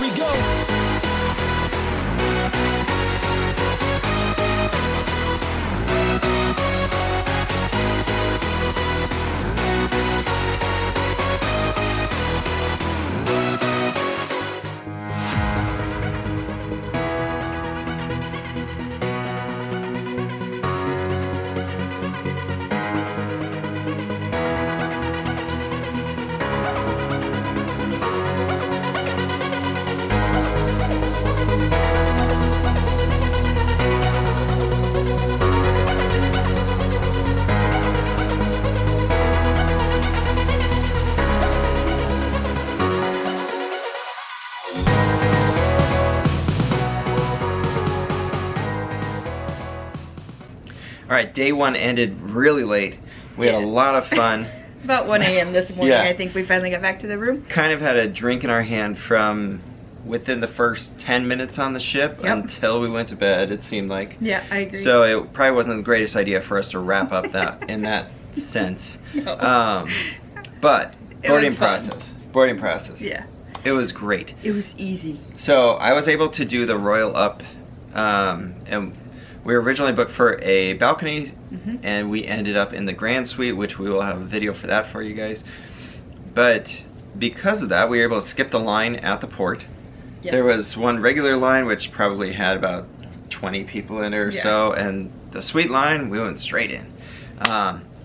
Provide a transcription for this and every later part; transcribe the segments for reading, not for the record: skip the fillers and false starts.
we go. All right, day one ended really late. We had a lot of fun. About 1 a.m. this morning, Yeah. I think we finally got back to the room. Kind of had a drink in our hand from within the first 10 minutes on the ship until we went to bed, it seemed like. Yeah, I agree. So it probably wasn't the greatest idea for us to wrap up that in that sense. No. But It boarding was fun. process. Boarding process. Yeah. It was great. It was easy. So I was able to do the Royal Up, and we were originally booked for a balcony, and we ended up in the Grand Suite, which we will have a video for that for you guys. But because of that, we were able to skip the line at the port. Yep. There was one regular line, which probably had about 20 people in it or so, and the suite line, we went straight in.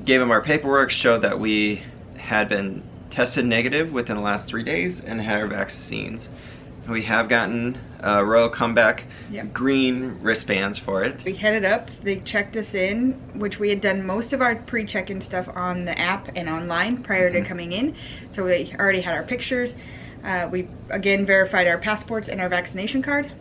Gave them our paperwork, showed that we had been tested negative within the last 3 days and had our vaccines. We have gotten Royal Comeback green wristbands for it. We headed up, they checked us in, which we had done most of our pre-check-in stuff on the app and online prior to coming in. So we already had our pictures. We again verified our passports and our vaccination card.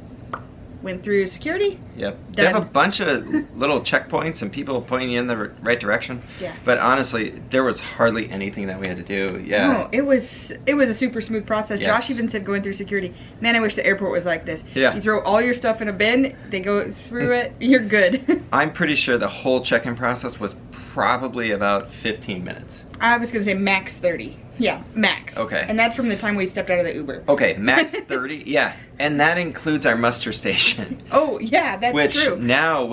Went through security. Yep. They have a bunch of little checkpoints and people pointing you in the right direction. Yeah. But honestly, there was hardly anything that we had to do. Yeah. No, it was a super smooth process. Yes. Josh even said going through security, man, I wish the airport was like this. Yeah. You throw all your stuff in a bin, they go through it, you're good. I'm pretty sure the whole check-in process was probably about 15 minutes. I was gonna say max 30. Yeah, max. Okay. And that's from the time we stepped out of the Uber. Okay, max 30. Yeah, and that includes our muster station. Oh yeah, that's Which true. now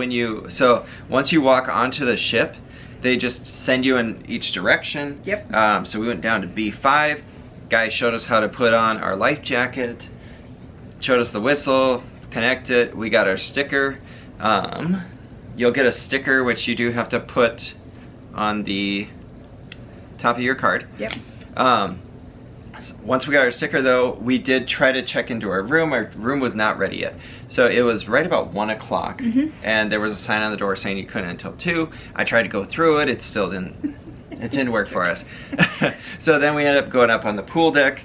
so once you walk onto the ship, they just send you in each direction. Yep. So we went down to B5. Guy showed us how to put on our life jacket, showed us the whistle, connect it. We got our sticker. You'll get a sticker which you do have to put on the top of your card. Yep. Once we got our sticker though, we did try to check into our room. Our room was not ready yet. So it was right about 1 o'clock and there was a sign on the door saying you couldn't until 2. I tried to go through it, it still didn't work for us. So then we ended up going up on the pool deck.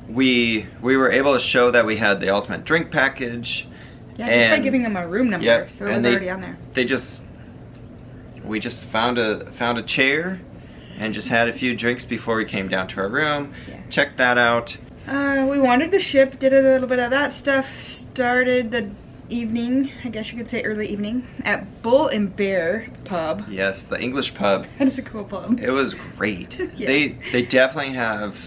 We were able to show that we had the ultimate drink package. Yeah, just by giving them a room number, so it was already on there. We just found a chair and just had a few drinks before we came down to our room. Yeah. Checked that out. We wandered the ship, did a little bit of that stuff, started the evening, I guess you could say early evening, at Bull and Bear pub. Yes, the English pub. That is a cool pub. It was great. Yeah. They definitely have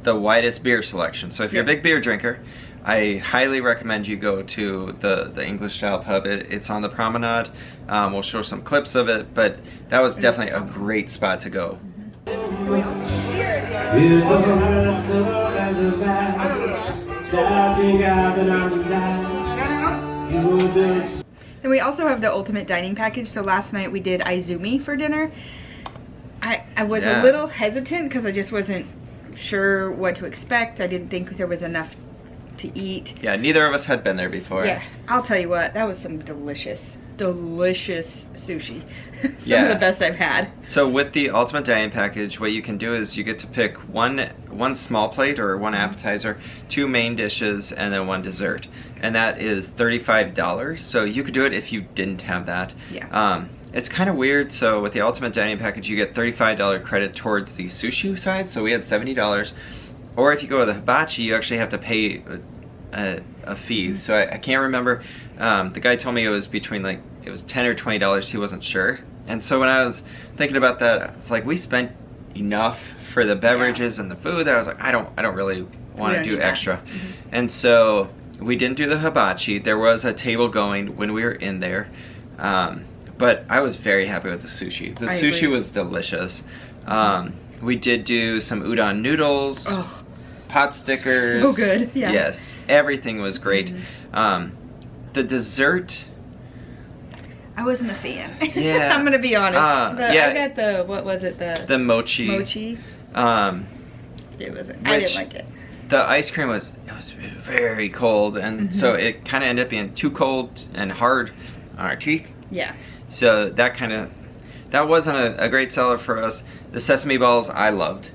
the widest beer selection. So if you're a big beer drinker, I highly recommend you go to the English style pub. It's on the promenade. We'll show some clips of it, but that was definitely a great spot to go. And we also have the ultimate dining package. So last night we did IZUMI for dinner. I was a little hesitant because I just wasn't sure what to expect. I didn't think there was enough to eat. Yeah, neither of us had been there before. Yeah, I'll tell you what, that was some delicious sushi. Some of the best I've had. So with the ultimate dining package, what you can do is you get to pick one small plate or one appetizer, 2 main dishes, and then 1 dessert. And that is $35. So you could do it if you didn't have that. Yeah. It's kind of weird. So with the ultimate dining package, you get $35 credit towards the sushi side. So we had $70. Or if you go to the hibachi, you actually have to pay a fee. So I can't remember. The guy told me it was between it was $10 or $20. He wasn't sure. And so when I was thinking about that, it's like we spent enough for the beverages and the food that I was like, I don't really want to do extra. Mm-hmm. And so we didn't do the hibachi. There was a table going when we were in there. But I was very happy with the sushi. The sushi was delicious. We did do some udon noodles, pot stickers. So good, yeah. Yes, everything was great. The dessert, I wasn't a fan. Yeah. I'm gonna be honest. Yeah. I got the, what was it? The mochi. Mochi. It wasn't. I didn't like it. The ice cream was very cold, and so it kind of ended up being too cold and hard on our teeth. Yeah. So that wasn't a great seller for us. The sesame balls I loved.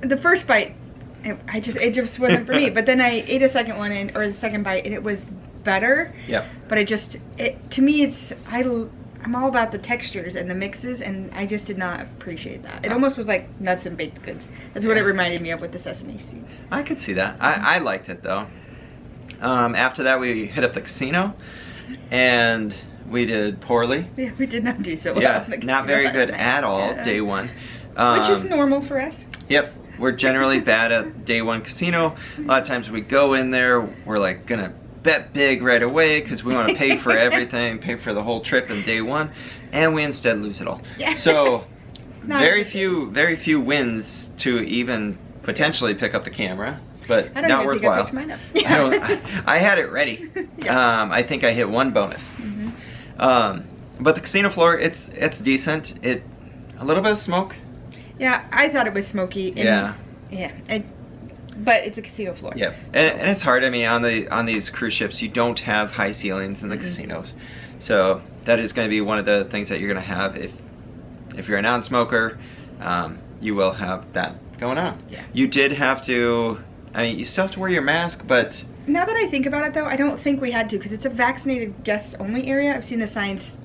The first bite, it just wasn't for me. But then I ate a second one or the second bite, and it was better. Yep. But to me, I'm all about the textures and the mixes, and I just did not appreciate that. It almost was like nuts and baked goods. That's what it reminded me of with the sesame seeds. I could see that. I liked it though. After that, we hit up the casino, and we did poorly. Yeah, we did not do so well. Yeah, not very good at all, day one. Which is normal for us. Yep. We're generally bad at day one casino. A lot of times we go in there, we're like gonna bet big right away because we want to pay for everything, pay for the whole trip in day one, and we instead lose it all. Yeah. So very few wins to even potentially pick up the camera, but not worthwhile. I had it ready. Yeah. I think I hit one bonus. But the casino floor, it's decent. A little bit of smoke. Yeah, I thought it was smoky. And but it's a casino floor. Yeah, and it's hard. I mean, on these cruise ships, you don't have high ceilings in the casinos, so that is going to be one of the things that you're going to have if you're a non-smoker. You will have that going on. Yeah. You did have to. I mean, you still have to wear your mask, but now that I think about it, though, I don't think we had to because it's a vaccinated guests only area. I've seen the signs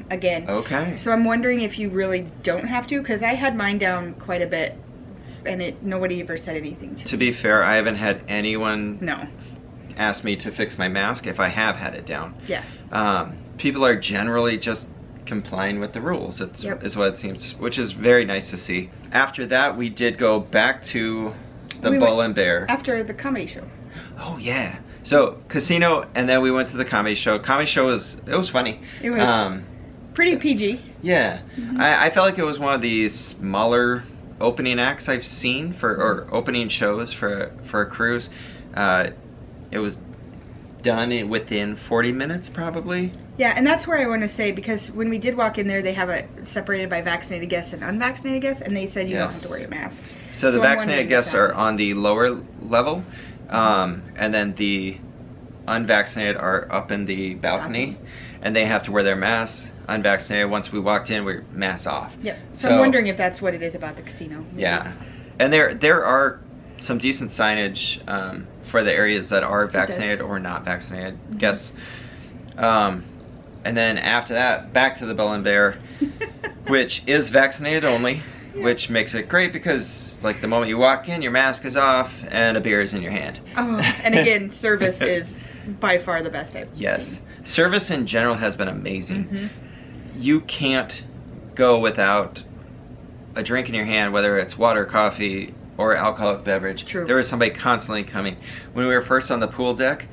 again. Okay. So I'm wondering if you really don't have to, because I had mine down quite a bit. And nobody ever said anything to me. To be fair, I haven't had anyone ask me to fix my mask if I have had it down. Yeah. People are generally just complying with the rules. Is what it seems, which is very nice to see. After that, we did go back to the Bull and Bear. After the comedy show. Oh yeah. So casino, and then we went to the comedy show. Comedy show was funny. It was pretty PG. Yeah. I felt like it was one of these smaller opening acts I've seen or opening shows for a cruise. It was done within 40 minutes probably. Yeah, and that's where I want to say, because when we did walk in there, they have it separated by vaccinated guests and unvaccinated guests, and they said you don't have to wear your mask. So the vaccinated guests are on the lower level, and then the unvaccinated are up in the balcony, and they have to wear their masks. Unvaccinated, once we walked in, we're masks off. Yep. So I'm wondering if that's what it is about the casino. Maybe. Yeah, and there are some decent signage for the areas that are vaccinated or not vaccinated guests. And then after that, back to the Bull and Bear, which is vaccinated only, which makes it great because like the moment you walk in, your mask is off and a beer is in your hand. Oh, and again, service is by far the best I've seen. Service in general has been amazing. You can't go without a drink in your hand, whether it's water, coffee, or alcoholic beverage. True. There was somebody constantly coming. When we were first on the pool deck,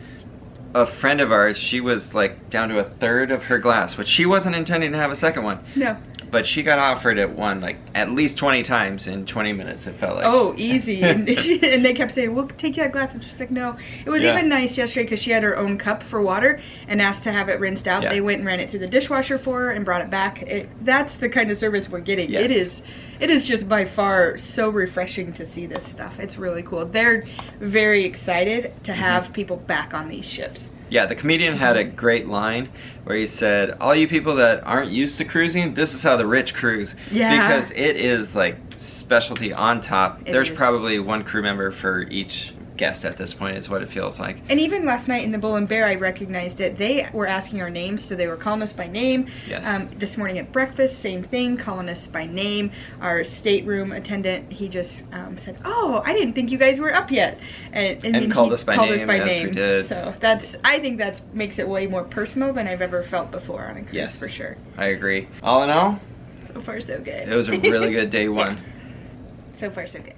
a friend of ours, she was like down to a third of her glass, which she wasn't intending to have a second one. No. But she got offered it one like at least 20 times in 20 minutes, it felt like. Oh, easy. And they kept saying, we'll take you that glass. And she's like, no. It was even nice yesterday because she had her own cup for water and asked to have it rinsed out. They went and ran it through the dishwasher for her and brought it back. That's the kind of service we're getting. Yes. It is just by far so refreshing to see this stuff. It's really cool. They're very excited to have people back on these ships. Yeah, the comedian had a great line where he said, all you people that aren't used to cruising, this is how the rich cruise. Yeah. Because it is like specialty on top. There's probably one crew member for each guest at this point is what it feels like. And even last night in the Bull and Bear, I recognized it. They were asking our names, so they were calling us by name. Yes. This morning at breakfast, same thing, calling us by name. Our stateroom attendant, he just said, oh, I didn't think you guys were up yet. And called us by name. Yes, we did. So I think that makes it way more personal than I've ever felt before on a cruise, for sure. I agree. All in all, so far so good. It was a really good day one. So far so good.